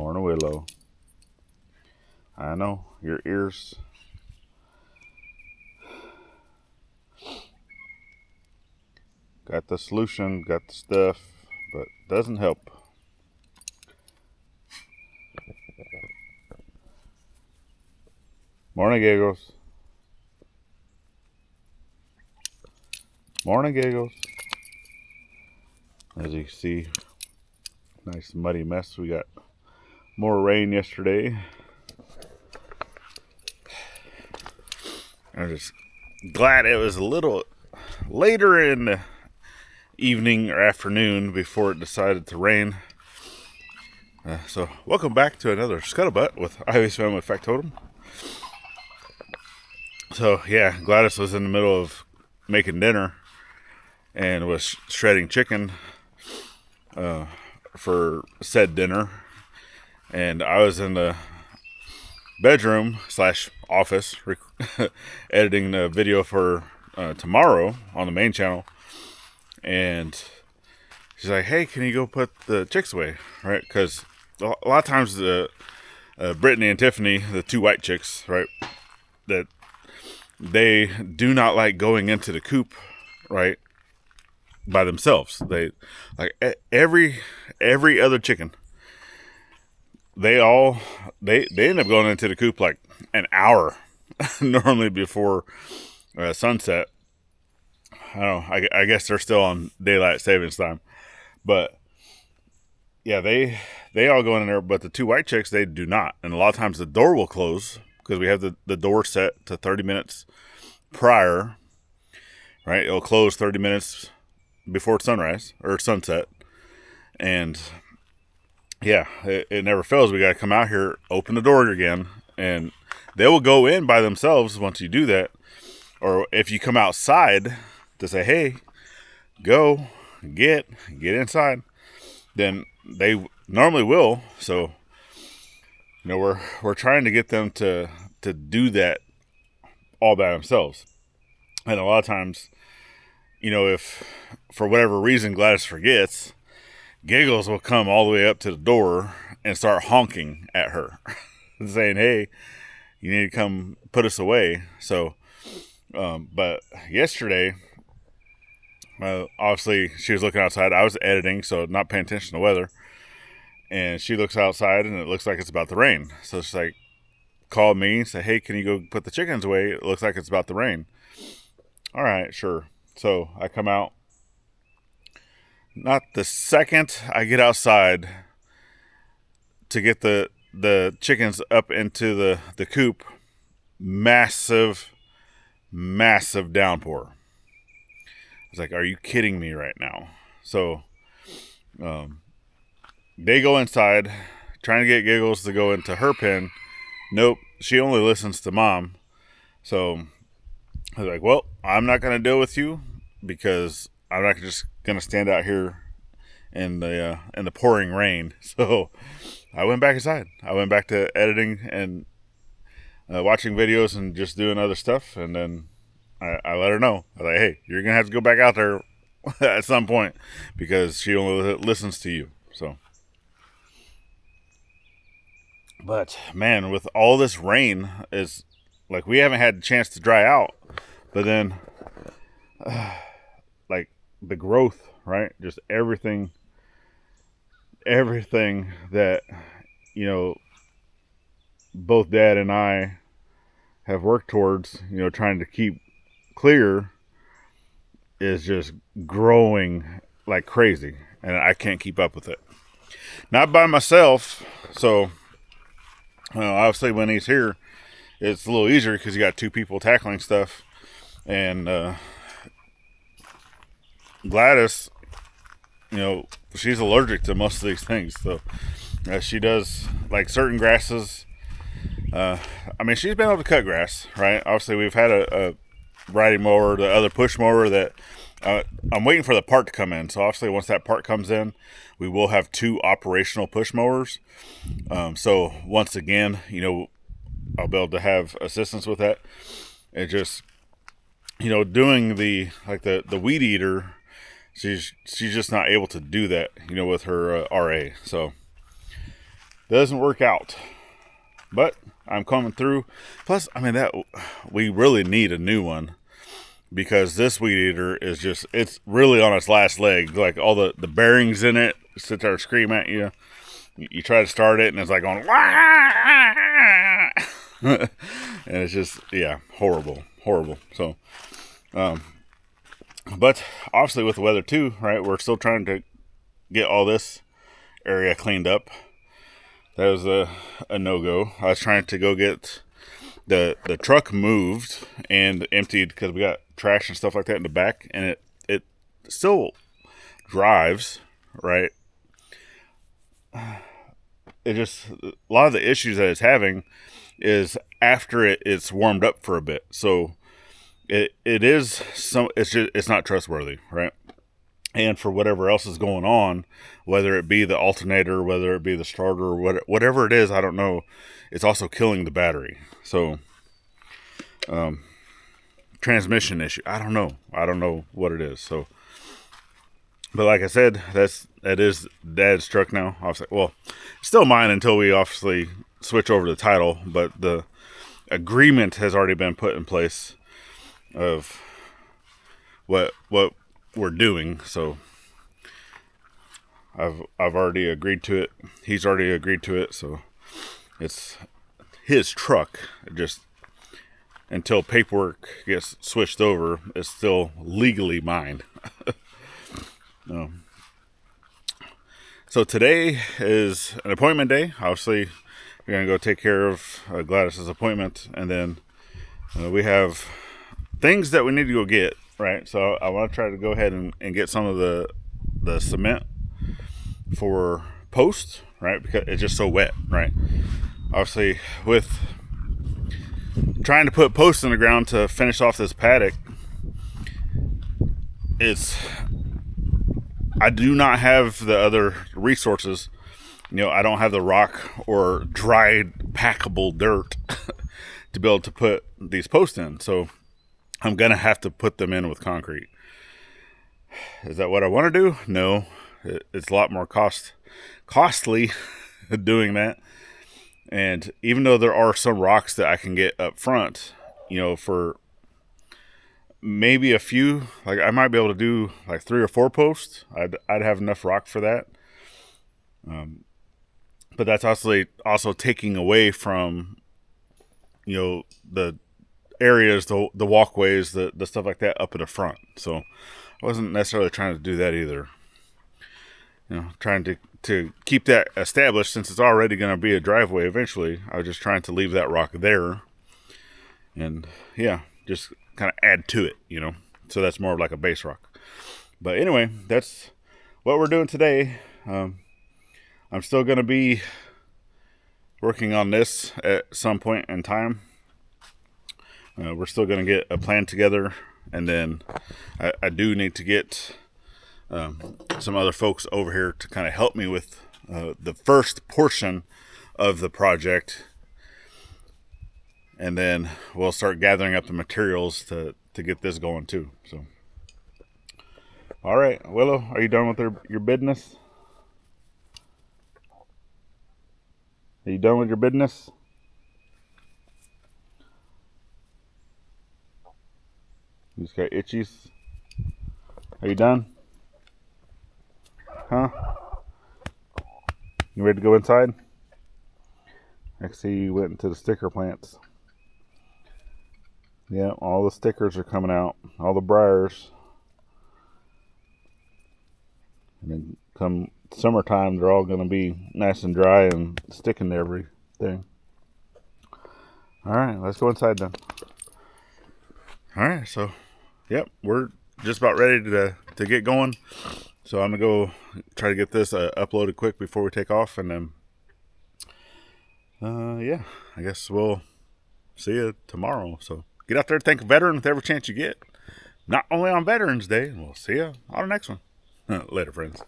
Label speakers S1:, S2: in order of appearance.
S1: Morning, Willow. I know, your ears. Got the solution, got the stuff, but doesn't help. Morning, Giggles. Morning, Giggles. As you can see, nice muddy mess. We got more rain yesterday. I'm just glad it was a little later in the evening or afternoon before it decided to rain. So welcome back to another Scuttlebutt with Ivy's Family Factotum. So yeah, Gladys was in the middle of making dinner and was shredding chicken for said dinner, and I was in the bedroom / office editing the video for tomorrow on the main channel. And she's like, hey, can you go put the chicks away, right? Because a lot of times the Brittany and Tiffany, the two white chicks, right, that they do not like going into the coop, right, by themselves. They like every other chicken, they end up going into the coop like an hour normally before sunset. I don't know, I guess they're still on daylight savings time, but yeah, they all go in there, but the two white chicks, they do not. And a lot of times the door will close because we have the door set to 30 minutes prior, right? It'll close 30 minutes before sunrise or sunset. And yeah, it never fails. We got to come out here, open the door again, and they will go in by themselves once you do that. Or if you come outside to say, hey, go get inside, then they normally will. So, you know, we're trying to get them to do that all by themselves. And a lot of times, you know, if for whatever reason Gladys forgets, Giggles will come all the way up to the door and start honking at her saying, hey, you need to come put us away. So but yesterday, obviously she was looking outside. I was editing, so not paying attention to the weather, and she looks outside and it looks like it's about to rain. So she's like, called me, said, hey, can you go put the chickens away? It looks like it's about to rain. All right, sure. So I come out. Not the second I get outside to get the chickens up into the coop, massive downpour. I was like, are you kidding me right now? So they go inside trying to get Giggles to go into her pen. Nope, she only listens to mom. So I was like, well, I'm not going to deal with you because I'm not just going to stand out here in the pouring rain. So I went back inside. I went back to editing and watching videos and just doing other stuff. And then I let her know. I was like, hey, you're going to have to go back out there at some point because she only listens to you. So, but man, with all this rain, is like we haven't had a chance to dry out. But then, like the growth, right? Just everything that, you know, both Dad and I have worked towards, you know, trying to keep clear, is just growing like crazy, and I can't keep up with it. Not by myself, so obviously when he's here, it's a little easier because you got two people tackling stuff, and Gladys, you know, she's allergic to most of these things, so she does like certain grasses. I mean, she's been able to cut grass, right? Obviously, we've had a riding mower, the other push mower that I'm waiting for the part to come in. So obviously, once that part comes in, we will have two operational push mowers. So once again, you know, I'll be able to have assistance with that. And just, you know, doing the weed eater, she's just not able to do that, you know, with her RA. So doesn't work out. But I'm coming through. Plus, I mean, that we really need a new one, because this weed eater is just, it's really on its last leg. Like, all the bearings in it sit there scream at you. You try to start it and it's like going, and it's just, yeah, horrible. So, but obviously with the weather too, right, we're still trying to get all this area cleaned up. That was a no-go. I was trying to go get the truck moved and emptied, because we got trash and stuff like that in the back, and it still drives, right? It just, a lot of the issues that it's having is after it's warmed up for a bit. So it's not trustworthy, right? And for whatever else is going on, whether it be the alternator, whether it be the starter, whatever it is, I don't know, it's also killing the battery. So, transmission issue, I don't know what it is. So, but like I said, that is Dad's truck now. Obviously, well, it's still mine until we obviously switch over to the title. But the agreement has already been put in place of what we're doing. So I've already agreed to it. He's already agreed to it. So it's his truck. Just until paperwork gets switched over, it's still legally mine. So today is an appointment day. Obviously, we're going to go take care of Gladys's appointment, and then we have things that we need to go get, right? So I want to try to go ahead and get some of the cement for post, right? Because it's just so wet, right? Obviously, with trying to put posts in the ground to finish off this paddock, I do not have the other resources. I don't have the rock or dried packable dirt to be able to put these posts in. So I'm going to have to put them in with concrete. Is that what I want to do? No. It's a lot more costly doing that. And even though there are some rocks that I can get up front, for maybe a few, like I might be able to do like 3 or 4 posts. I'd have enough rock for that. But that's also taking away from, the areas, the walkways, the stuff like that up at the front. So I wasn't necessarily trying to do that either. Trying to keep that established, since it's already going to be a driveway eventually. I was just trying to leave that rock there. And yeah, just kind of add to it, so that's more like a base rock. But anyway, that's what we're doing today. I'm still going to be working on this at some point in time. We're still going to get a plan together, and then I do need to get some other folks over here to kind of help me with the first portion of the project. And then we'll start gathering up the materials to get this going too. So, all right, Willow, are you done with your business? Are you done with your business? You just got itchies. Are you done? Huh? You ready to go inside? I see you went into the sticker plants. Yeah, all the stickers are coming out. All the briars. And then come summertime, they're all going to be nice and dry and sticking to everything. All right, let's go inside then. All right, so, yep, we're just about ready to get going. So I'm going to go try to get this uploaded quick before we take off. And then, yeah, I guess we'll see you tomorrow. So get out there, thank a veteran with every chance you get. Not only on Veterans Day. We'll see you on the next one. Later, friends.